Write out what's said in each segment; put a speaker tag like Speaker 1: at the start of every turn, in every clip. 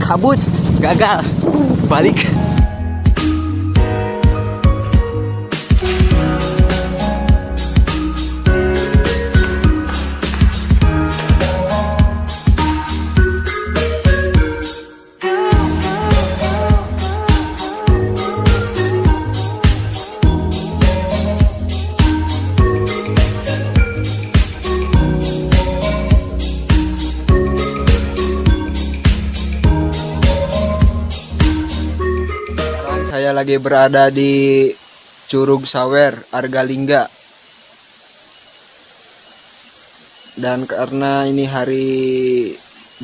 Speaker 1: kabut, gagal, balik. Saya lagi berada di Curug Sawer, Argalingga. Dan karena ini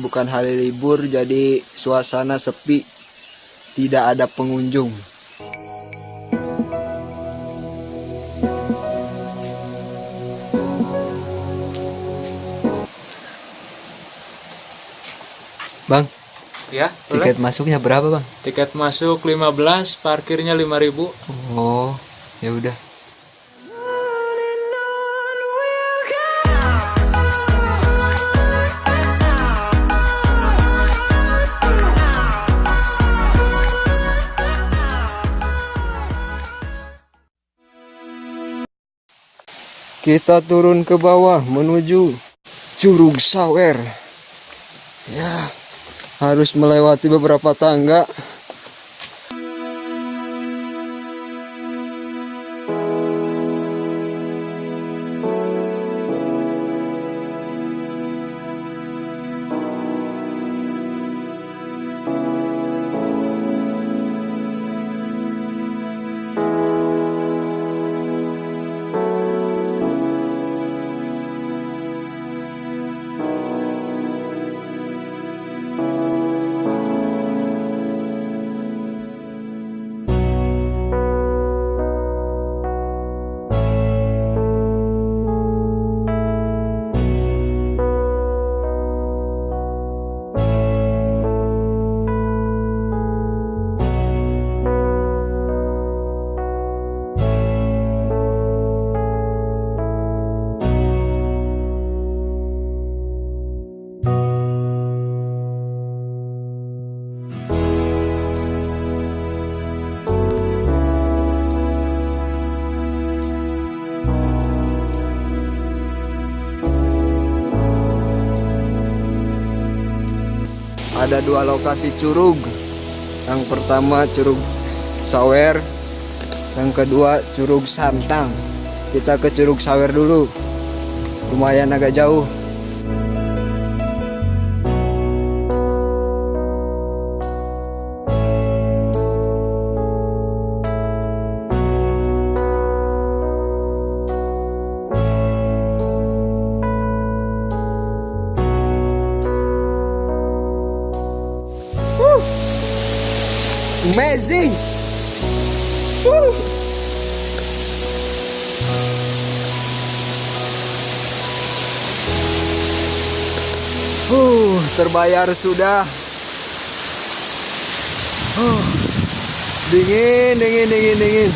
Speaker 1: bukan hari libur, jadi suasana sepi, tidak ada pengunjung. Bang,
Speaker 2: Ya,
Speaker 1: tiket masuknya berapa, Bang?
Speaker 2: tiket masuk 15, parkirnya 5.000.
Speaker 1: Oh, ya udah. Kita turun ke bawah menuju Curug Sawer. Ya, harus melewati beberapa tangga. Ada dua lokasi curug. Yang pertama Curug Sawer, yang kedua Curug Santang. Kita ke Curug Sawer dulu, lumayan agak jauh. Amazing. Terbayar sudah. Dingin.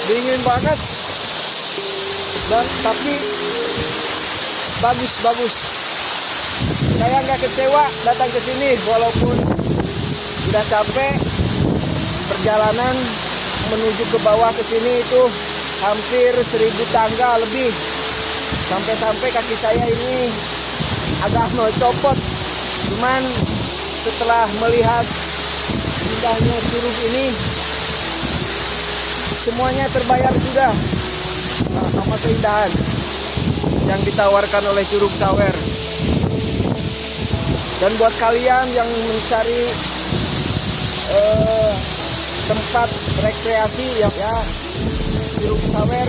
Speaker 1: dingin banget dan tapi bagus. Saya nggak kecewa datang ke sini walaupun udah capek. Perjalanan menuju ke bawah ke sini itu hampir 1000 tangga lebih. Sampai-sampai kaki saya ini agak mau copot. Cuman setelah melihat indahnya curug ini, semuanya terbayar sudah sama keindahan yang ditawarkan oleh Curug Sawer. Dan buat kalian yang mencari tempat rekreasi ya Curug Sawer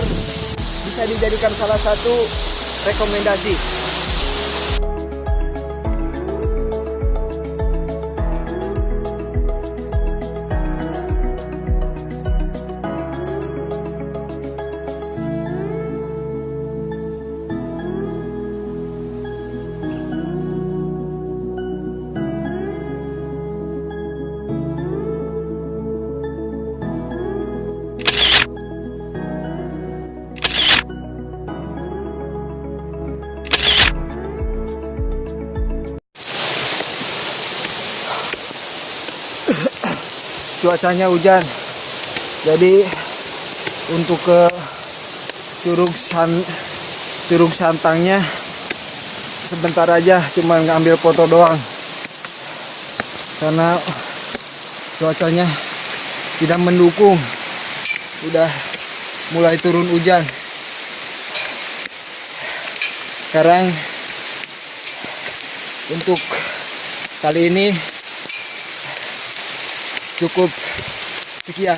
Speaker 1: bisa dijadikan salah satu rekomendasi. Cuacanya hujan, jadi untuk ke curug Santangnya sebentar aja, cuma ngambil foto doang karena cuacanya tidak mendukung. Udah mulai turun hujan. Sekarang untuk kali ini cukup sekian.